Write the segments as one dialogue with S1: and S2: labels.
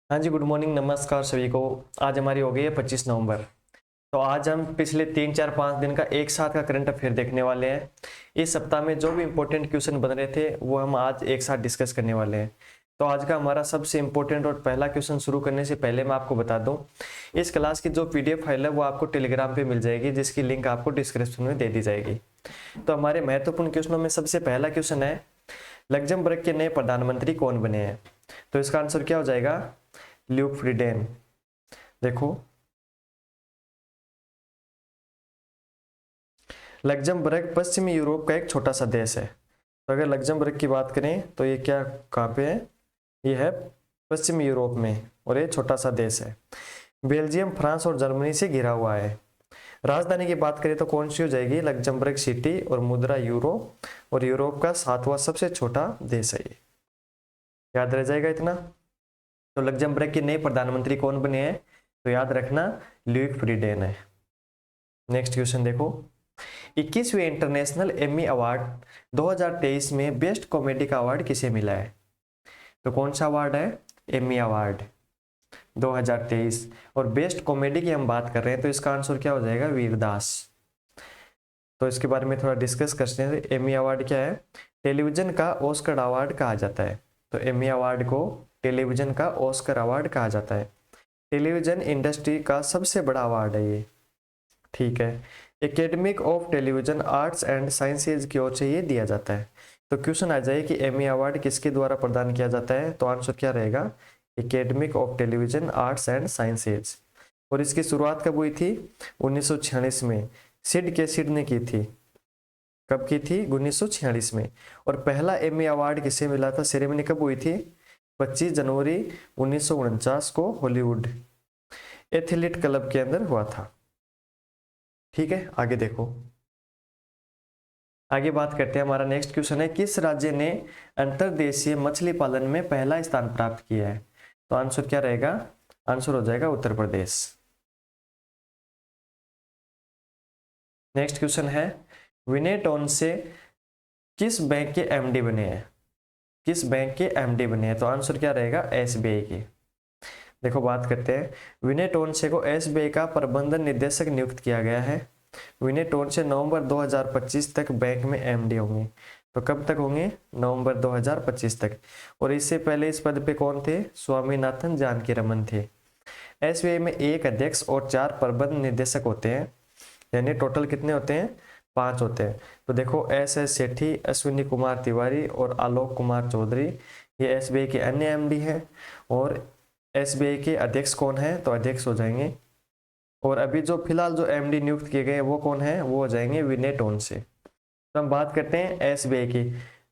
S1: हाँ जी, good morning, नमस्कार सभी को। आज हमारी हो गई है 25 नवंबर। तो आज हम पिछले 3 4 5 दिन का एक साथ का करंट अफेयर देखने वाले हैं। इस सप्ताह में जो भी इंपॉर्टेंट क्वेश्चन बन रहे थे वो हम आज एक साथ डिस्कस करने वाले हैं। तो आज का हमारा सबसे इंपॉर्टेंट और पहला क्वेश्चन शुरू करने से पहले मैं आपको बता दूं, इस क्लास की जो पीडीएफ फाइल है वो आपको टेलीग्राम पे मिल जाएगी, जिसकी लिंक आपको डिस्क्रिप्शन में दे दी जाएगी। तो हमारे महत्वपूर्ण क्वेश्चनों में सबसे पहला क्वेश्चन है, लग्जमबर्ग के नए प्रधानमंत्री कौन बने हैं? तो इसका आंसर क्या हो जाएगा? Luke Frieden. देखो, लग्जमबर्ग पश्चिमी यूरोप का एक छोटा सा देश है। तो अगर लग्जमबर्ग की बात करें तो ये क्या, कहाँ पे है? ये है पश्चिमी यूरोप में और ये छोटा सा देश है। बेल्जियम, फ्रांस और जर्मनी से घिरा हुआ है। राजधानी की बात करें तो कौन सी हो जाएगी? Luxembourg city. और मुद्रा यूरो, और यूरोप का 7वां सबसे छोटा देश है ये। याद रह जाएगा इतना। तो लग्जमबर्ग के नए प्रधानमंत्री कौन बने हैं? तो याद रखना, ल्यूक फ्रीडेन है। नेक्स्ट क्वेश्चन देखो, 21वें इंटरनेशनल एमी अवार्ड 2023 में बेस्ट कॉमेडी का अवार्ड किसे मिला है? तो कौन सा अवार्ड है? Emmy award 2023। और बेस्ट कॉमेडी की हम बात कर रहे हैं तो इसका आंसर क्या हो जाएगा? वीरदास। तो इसके बारे में थोड़ा डिस्कस करते हैं। एमी अवार्ड क्या है? टेलीविजन का ऑस्कर अवार्ड कहा जाता है। तो एमी अवार्ड को टेलीविजन का ऑस्कर अवार्ड कहा जाता है। टेलीविजन इंडस्ट्री का सबसे बड़ा अवार्ड है ये, ठीक है। Academic of television arts and sciences की ओर से ये दिया जाता है। तो क्वेश्चन आ जाए कि एमी अवार्ड किसके द्वारा प्रदान किया जाता है? तो आंसर क्या रहेगा? Academic of television arts and sciences. और इसकी शुरुआत कब हुई थी? 1946 में। सिड के सिड ने की थी। कब की थी? 1946 में। और पहला एमी अवार्ड किसे मिला था? सेरेमनी कब हुई थी? 25 जनवरी 1949 को हॉलीवुड एथलीट क्लब के अंदर हुआ था। ठीक है, आगे देखो। आगे बात करते हैं, हमारा नेक्स्ट क्वेश्चन है, किस राज्य ने अंतर्देशीय मछली पालन में पहला स्थान प्राप्त किया है? तो आंसर क्या रहेगा? आंसर हो जाएगा उत्तर प्रदेश। नेक्स्ट क्वेश्चन है, विनय टोन से किस बैंक के एमडी बने हैं? किस बैंक के एमडी बने हैं? तो आंसर क्या रहेगा? एसबीआई के। देखो, बात करते हैं, विनय टोनसे को एसबीआई का प्रबंधन निदेशक नियुक्त किया गया है। विनय टोनसे नवंबर 2025 तक बैंक में एमडी होंगे। तो कब तक होंगे? नवंबर 2025 तक। और इससे पहले इस पद पे कौन थे? स्वामीनाथन जानकीरमन थे। एसबीआई में एक अध्यक्ष और 4 प्रबंध निदेशक होते हैं, यानी टोटल कितने होते हैं? 5 होते हैं। तो देखो, एस सेठी, अश्विनी कुमार तिवारी और आलोक कुमार चौधरी, ये एसबीआई के अन्य एमडी हैं। और एसबीआई के अध्यक्ष कौन है? तो अध्यक्ष हो जाएंगे। और अभी जो फिलहाल जो एमडी नियुक्त किए गए वो कौन है? वो हो जाएंगे विनय टोनसे। तो हम बात करते हैं एसबीआई की।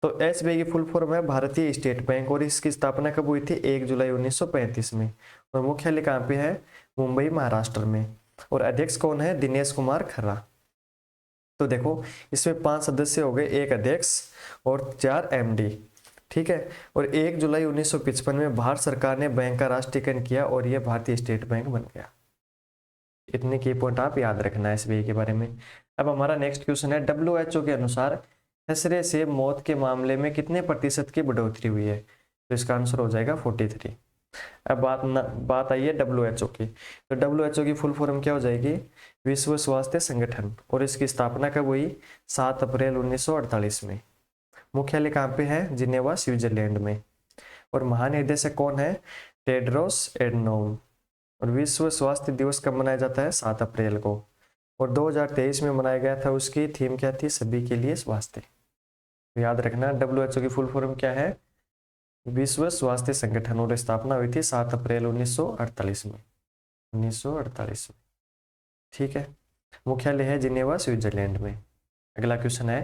S1: तो एसबीआई की फुल फॉर्म है भारतीय स्टेट बैंक, और इसकी स्थापना कब हुई थी? 1 जुलाई 1935 में। और मुख्यालय कहाँ पे है? मुंबई, महाराष्ट्र में। और अध्यक्ष कौन है? दिनेश कुमार खन्ना। तो देखो, इसमें 5 सदस्य हो गए, एक अध्यक्ष और 4 एमडी, ठीक है। और 1 जुलाई 1955 में भारत सरकार ने बैंक का राष्ट्रीयकरण किया और यह भारतीय स्टेट बैंक बन गया। इतने की पॉइंट आप याद रखना है एसबीआई के बारे में। अब हमारा नेक्स्ट क्वेश्चन है, डब्ल्यूएचओ के अनुसार खसरे से मौत के मामले में कितने प्रतिशत की बढ़ोतरी हुई है? तो इसका आंसर हो जाएगा 43। अब बात आई है डब्ल्यूएचओ की। तो डब्ल्यूएचओ की फुल फॉर्म क्या हो जाएगी? विश्व स्वास्थ्य संगठन। और इसकी स्थापना कब हुई? 7 अप्रैल 1948 में। मुख्यालय कहाँ पे है? जिनेवा, स्विट्जरलैंड में। और महानिदेशक कौन है? Tedros Adhanom. और विश्व स्वास्थ्य दिवस कब मनाया जाता है? 7 अप्रैल को। और 2023 में मनाया गया था, उसकी थीम क्या थी? सभी के लिए स्वास्थ्य। तो याद रखना, डब्ल्यूएचओ की फुल फॉर्म क्या है? विश्व स्वास्थ्य संगठन। और स्थापना हुई थी 7 अप्रैल 1948 में। 1948 में, ठीक है। मुख्यालय है जिनेवा, स्विट्जरलैंड में। अगला क्वेश्चन है,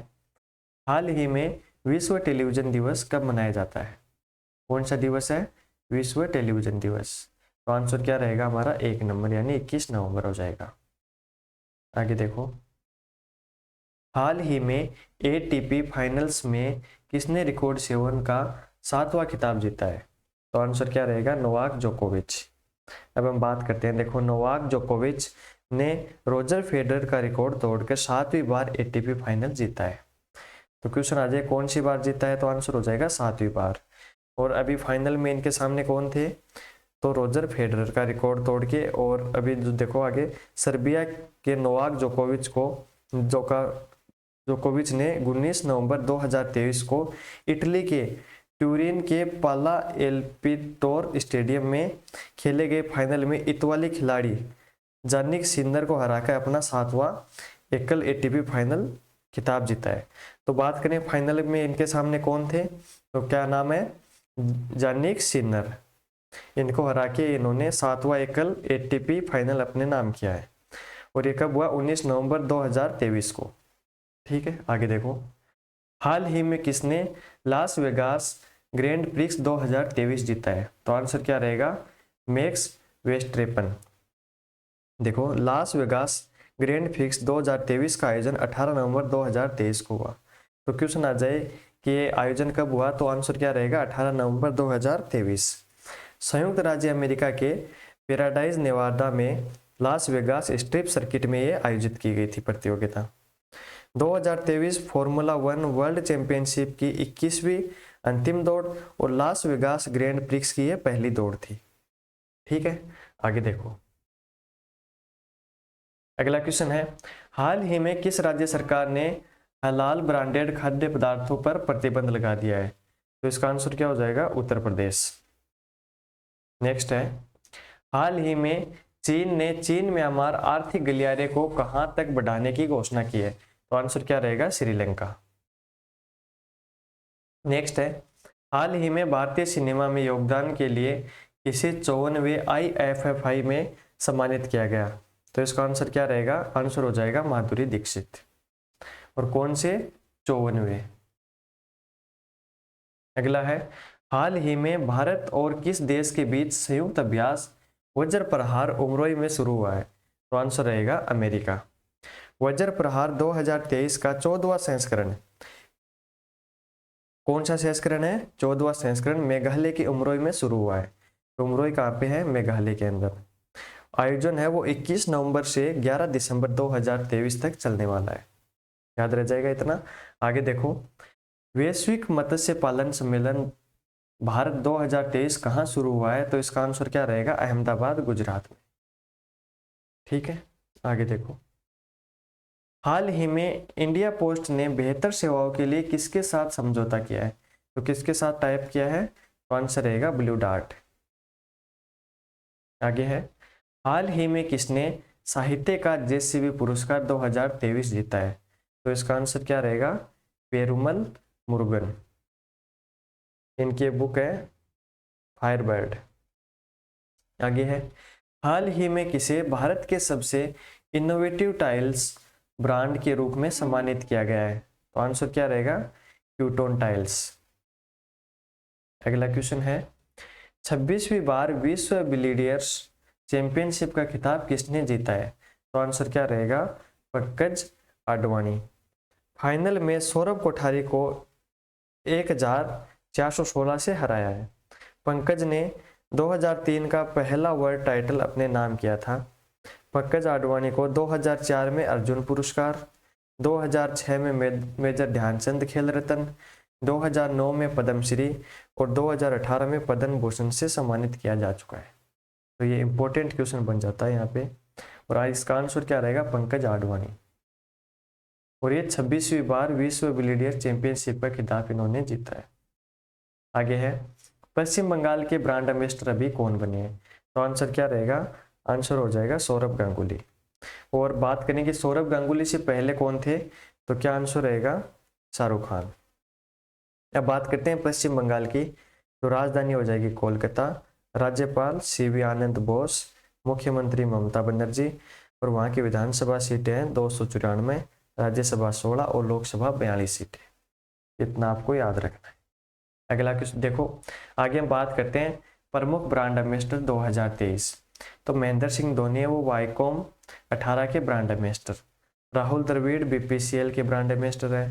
S1: हाल ही में विश्व टेलीविजन दिवस कब मनाया जाता है? कौन सा दिवस है? विश्व टेलीविजन दिवस। तो आंसर क्या रहेगा हमारा? 1 नंबर, यानी 21 नवंबर हो जाएगा। आगे देखो, हाल ही में एटीपी फाइनल्स में किसने रिकॉर्ड 7 का 7वां खिताब जीता है? तो आंसर क्या रहेगा? नोवाक जोकोविच। अब हम बात करते हैं, देखो, नोवाक जोकोविच ने रोजर फेडरर का रिकॉर्ड तोड़कर 7वीं बार एटीपी फाइनल जीता है। तो क्वेश्चन आ जाए, कौन सी बार जीता है? तो आंसर हो जाएगा 7वीं बार। और अभी फाइनल में इनके सामने कौन थे? तो रोजर फेडरर का रिकॉर्ड तोड़ के, और अभी जो देखो आगे, सर्बिया के नोवाक जोकोविच ने 19 नवंबर 2023 को इटली के ट्यूरिन के पाला एल्पिटोर स्टेडियम में खेले गए फाइनल में इतालवी खिलाड़ी जानिक सिनर को हराकर अपना 7वां एकल एटीपी फाइनल खिताब जीता है। तो बात करें फाइनल में इनके सामने कौन थे, तो क्या नाम है, जानिक सिनर। इनको हरा के इन्होंने 7वां एकल एटीपी फाइनल अपने नाम किया है, और ये कब हुआ, 19 नवंबर 2023 को। ठीक है, आगे देखो, हाल ही में किसने लास वेगास ग्रैंड प्रिक्स 2023 जीता है, तो आंसर क्या रहेगा, मैक्स वेस्टरेपन। देखो, लास वेगास ग्रैंड प्रिक्स 2023 का आयोजन 18 नवंबर 2023 को हुआ। तो क्वेश्चन आ जाए कि ये आयोजन कब हुआ, तो आंसर क्या रहेगा, 18 नवंबर 2023। संयुक्त राज्य अमेरिका के पैराडाइज नेवाडा में लास वेगास स्ट्रिप सर्किट में ये आयोजित की गई थी प्रतियोगिता। 2023 फॉर्मूला 1 वर्ल्ड चैंपियनशिप की 21वीं अंतिम दौड़ और लास वेगास ग्रैंड प्रिक्स की ये पहली दौड़ थी। ठीक है, आगे देखो, अगला क्वेश्चन है, हाल ही में किस राज्य सरकार ने हलाल ब्रांडेड खाद्य पदार्थों पर प्रतिबंध लगा दिया है, तो इसका आंसर क्या हो जाएगा, उत्तर प्रदेश। नेक्स्ट है, हाल ही में चीन ने चीन म्यांमार आर्थिक गलियारे को कहां तक बढ़ाने की घोषणा की है, तो आंसर क्या रहेगा, श्रीलंका। नेक्स्ट है, हाल ही में भारतीय सिनेमा में योगदान के लिए किसे 54वें IFFI में सम्मानित किया गया, तो इसका आंसर क्या रहेगा, आंसर हो जाएगा माधुरी दीक्षित। और कौन से, 54वें। अगला है, हाल ही में भारत और किस देश के बीच संयुक्त अभ्यास वज्र प्रहार उमरोई में शुरू हुआ है, तो आंसर रहेगा अमेरिका। वज्र प्रहार 2023 का 14वां संस्करण, कौन सा संस्करण है, 14वां संस्करण मेघालय के उमरोई में शुरू हुआ है। तो उमरोई कहाँ पे है, मेघालय के अंदर। आयोजन है वो 21 नवंबर से 11 दिसंबर 2023 तक चलने वाला है, याद रह जाएगा इतना। आगे देखो, वैश्विक मत्स्य पालन सम्मेलन भारत 2023 कहाँ शुरू हुआ है, तो इसका आंसर क्या रहेगा, अहमदाबाद, गुजरात में। ठीक है, आगे देखो, हाल ही में इंडिया पोस्ट ने बेहतर सेवाओं के लिए किसके साथ समझौता किया है, तो किसके साथ टाइप किया है, तो आंसर रहेगा ब्लू डार्ट। आगे है, हाल ही में किसने साहित्य का JCB पुरस्कार 2023 जीता है, तो इसका आंसर क्या रहेगा, पेरुमल मुरुगन। इनकी बुक है फायरबर्ड। आगे है, हाल ही में किसे भारत के सबसे इनोवेटिव टाइल्स ब्रांड के रूप में सम्मानित किया गया है, तो आंसर क्या रहेगा, क्यूटोन टाइल्स। अगला क्वेश्चन है, 26वीं बार विश्व बिलियर्ड्स चैंपियनशिप का खिताब किसने जीता है, तो आंसर क्या रहेगा, पंकज आडवाणी। फाइनल में सौरभ कोठारी को 1416 से हराया है। पंकज ने 2003 का पहला वर्ल्ड टाइटल अपने नाम किया था। पंकज आडवाणी को 2004 में अर्जुन पुरस्कार, 2006 में मेजर ध्यानचंद खेल रत्न, 2009 में पद्मश्री और 2018 में पद्म भूषण से सम्मानित किया जा चुका है। तो ये इंपॉर्टेंट क्वेश्चन बन जाता है यहाँ पे, और आज इसका आंसर क्या रहेगा, पंकज आडवाणी। और ये 26वीं बार विश्व बिलियर्ड्स चैंपियनशिप का खिताब इन्होंने जीता है। आगे है, पश्चिम बंगाल के ब्रांड एम्बेसडर अभी कौन बने हैं, तो आंसर क्या रहेगा, आंसर हो जाएगा सौरभ गांगुली। और बात करें कि सौरभ गांगुली से पहले कौन थे, तो क्या आंसर रहेगा, शाहरुख खान। अब बात करते हैं पश्चिम बंगाल की, तो राजधानी हो जाएगी कोलकाता, राज्यपाल CV आनंद बोस, मुख्यमंत्री ममता बनर्जी, और वहाँ की विधानसभा सीटें हैं 294, राज्यसभा 16 और लोकसभा 42 सीटें। इतना आपको याद रखना है। अगला क्वेश्चन देखो, आगे हम बात करते हैं प्रमुख ब्रांड एम्बेसडर 2023। तो महेंद्र सिंह धोनी है वो वाईकॉम 18 के brand ambassador, Rahul Dravid BPCL के ब्रांड एम्बेसडर है,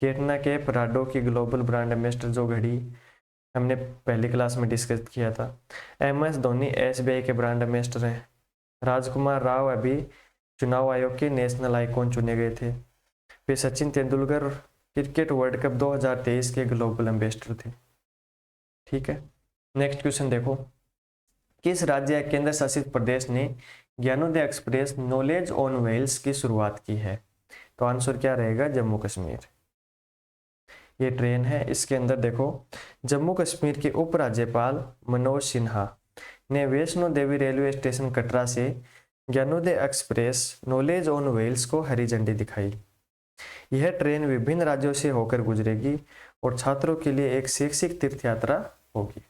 S1: केटना के पराडो की ग्लोबल ब्रांड एम्बेसडर जो घड़ी हमने पहली क्लास में डिस्कस किया था, MS धोनी SBI के ब्रांड एम्बेसडर हैं, राजकुमार राव अभी चुनाव आयोग के नेशनल आइकॉन चुने गए थे, फिर Sachin Tendulkar cricket world cup 2023 के ग्लोबल एम्बेसडर थे। ठीक है, नेक्स्ट क्वेश्चन देखो, किस राज्य या केंद्र शासित प्रदेश ने Gyanodaya express knowledge on wheels की शुरुआत की है? तो आंसर क्या रहेगा? जम्मू कश्मीर। ये ट्रेन है, इसके अंदर देखो जम्मू कश्मीर के उपराज्यपाल मनोज सिन्हा ने वैष्णो देवी रेलवे स्टेशन कटरा से Gyanodaya express knowledge on wheels को हरी झंडी दिखाई। यह ट्रेन विभिन्न राज्यों से होकर गुजरेगी और छात्रों के लिए एक शैक्षिक तीर्थ यात्रा होगी।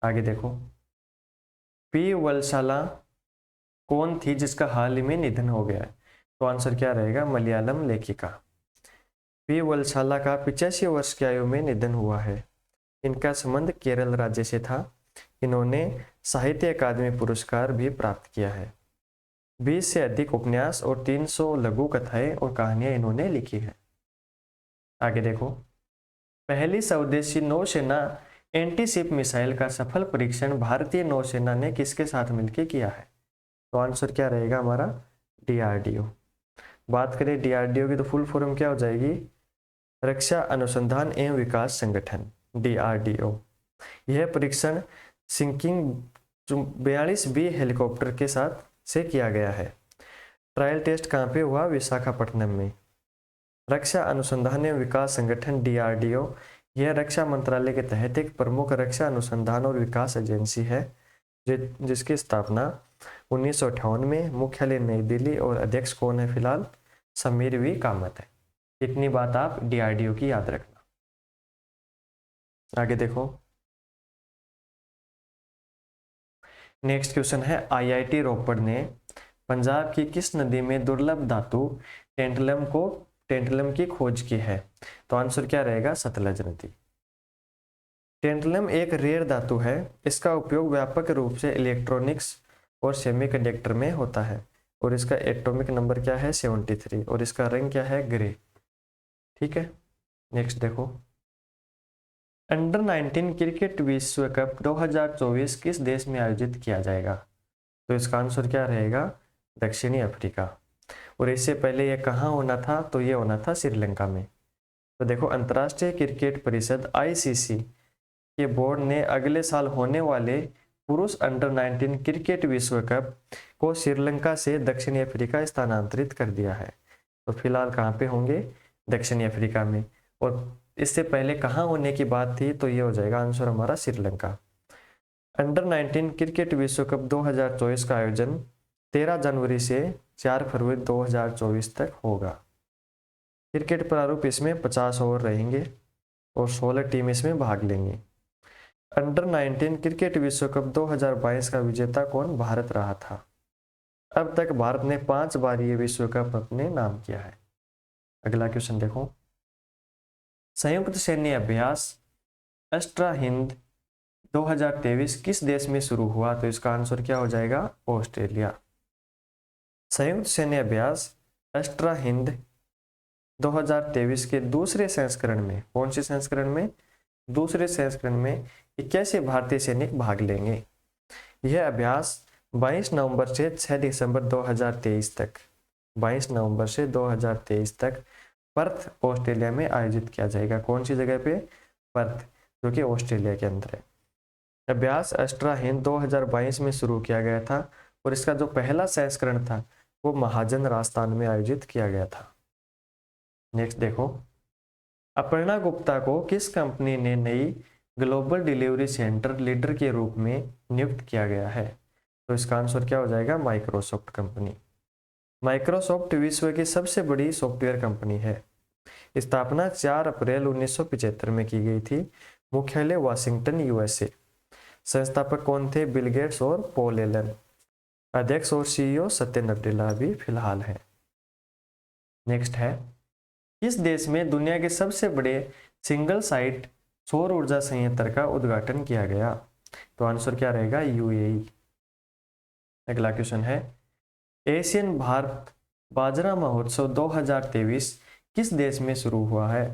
S1: आगे देखो, पी वल्शाला कौन थी जिसका हाल ही में निधन हो गया है? तो आंसर क्या रहेगा? मलयालम लेखिका। पी वल्शाला का 85 वर्ष की आयु में निधन हुआ है। इनका संबंध केरल राज्य से था। इन्होंने साहित्य अकादमी पुरस्कार भी प्राप्त किया है। 20 से अधिक उपन्यास और 300 लघु कथाएं और कहानियां इन्होंने लिखी है। आगे देखो, पहली स्वदेशी नौसेना एंटीशिप मिसाइल का सफल परीक्षण भारतीय नौसेना ने किसके साथ मिलकर किया है? तो आंसर क्या रहेगा हमारा? डीआरडीओ। बात करें डीआरडीओ की तो फुल फॉर्म क्या हो जाएगी? रक्षा अनुसंधान एवं विकास संगठन, डीआरडीओ। यह परीक्षण सिंकिंग 42B हेलीकॉप्टर के साथ से किया गया है। ट्रायल टेस्ट कहाँ पे हुआ? विशाखापट्टनम में। रक्षा अनुसंधान एवं विकास संगठन डीआरडीओ यह रक्षा मंत्रालय के तहत एक प्रमुख रक्षा अनुसंधान और विकास एजेंसी है जिसकी स्थापना 1958 में, मुख्यालय नई दिल्ली और अध्यक्ष कौन है फिलहाल? समीर वी कामत है। इतनी बात आप डीआरडीओ की याद रखना। आगे देखो, नेक्स्ट क्वेश्चन है, आईआईटी रोपड़ ने पंजाब की किस नदी में दुर्लभ धातु टेंटलम की खोज की है? तो आंसर क्या रहेगा? सतलज नदी। टेंटलम एक रेयर धातु है। इसका उपयोग व्यापक रूप से इलेक्ट्रॉनिक्स और सेमीकंडक्टर में होता है और इसका एटॉमिक नंबर क्या है? 73 और इसका रंग क्या है? ग्रे। ठीक है, नेक्स्ट देखो, अंडर 19 क्रिकेट विश्व कप 2024 किस देश में आयोजित किया जाएगा? तो इसका आंसर क्या रहेगा? दक्षिणी अफ्रीका। और इससे पहले ये कहाँ होना था? तो ये होना था श्रीलंका में। तो देखो, अंतर्राष्ट्रीय क्रिकेट परिषद आईसीसी के बोर्ड ने अगले साल होने वाले पुरुष अंडर 19 क्रिकेट विश्व कप को श्रीलंका से दक्षिणी अफ्रीका स्थानांतरित कर दिया है। तो फिलहाल कहाँ पे होंगे? दक्षिणी अफ्रीका में। और इससे पहले कहाँ होने की बात थी? तो ये हो जाएगा आंसर हमारा श्रीलंका। अंडर 19 क्रिकेट विश्व कप 2024 का आयोजन 13 जनवरी से 4 फरवरी 2024 तक होगा। क्रिकेट प्रारूप इसमें 50 ओवर रहेंगे और 16 टीम इसमें भाग लेंगे। अंडर 19 क्रिकेट विश्व कप 2022 का विजेता कौन? भारत रहा था। अब तक भारत ने 5 बार ये विश्व कप अपने नाम किया है। अगला क्वेश्चन देखो, संयुक्त सैन्य अभ्यास अस्ट्रा हिंद 2023 किस देश में शुरू हुआ? तो इसका आंसर क्या हो जाएगा? ऑस्ट्रेलिया। संयुक्त सैन्य अभ्यास अस्ट्रा हिंद 2023 के दूसरे संस्करण में, कौन से संस्करण में? दूसरे संस्करण में 81 भारतीय सैनिक भाग लेंगे। यह अभ्यास 22 नवंबर से 6 दिसंबर 2023 तक 22 नवंबर से 2023 तक पर्थ ऑस्ट्रेलिया में आयोजित किया जाएगा। कौन सी जगह पे? पर्थ, जो कि ऑस्ट्रेलिया के अंदर है। अभ्यास अस्ट्रा हिंद 2022 में शुरू किया गया था और इसका जो पहला संस्करण था वो महाजन राजस्थान में आयोजित किया गया था। नेक्स्ट देखो, अपर्णा गुप्ता को किस कंपनी ने नई ग्लोबल डिलीवरी सेंटर लीडर के रूप में नियुक्त किया गया है? तो इसका आंसर क्या हो जाएगा? Microsoft company. माइक्रोसॉफ्ट विश्व की सबसे बड़ी सॉफ्टवेयर कंपनी है। स्थापना 4 अप्रैल 1975 में की गई थी। मुख्यालय वाशिंगटन, यूएसए। संस्थापक कौन थे? बिल गेट्स और पॉल एलन। अध्यक्ष और सीईओ सत्य नडेला भी फिलहाल है। नेक्स्ट है, किस देश में दुनिया के सबसे बड़े सिंगल साइट सौर ऊर्जा संयंत्र का उद्घाटन किया गया? तो आंसर क्या रहेगा? यूएई। अगला क्वेश्चन है, एशियन भारत बाजरा महोत्सव 2023 किस देश में शुरू हुआ है?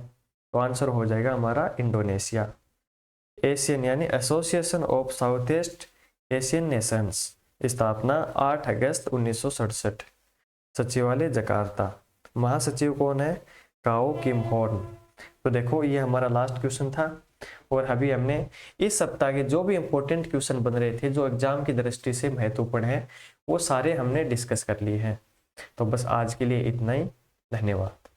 S1: तो आंसर हो जाएगा हमारा इंडोनेशिया। एशियन यानी association of south east Asian Nations. स्थापना 8 अगस्त 1967। सचिवालय जकार्ता। महासचिव कौन है? काओ किम हॉर्न। तो देखो, ये हमारा लास्ट क्वेश्चन था। और अभी हमने इस सप्ताह के जो भी इंपॉर्टेंट क्वेश्चन बन रहे थे, जो एग्जाम की दृष्टि से महत्वपूर्ण है, वो सारे हमने डिस्कस कर लिए हैं। तो बस आज के लिए इतना ही। धन्यवाद।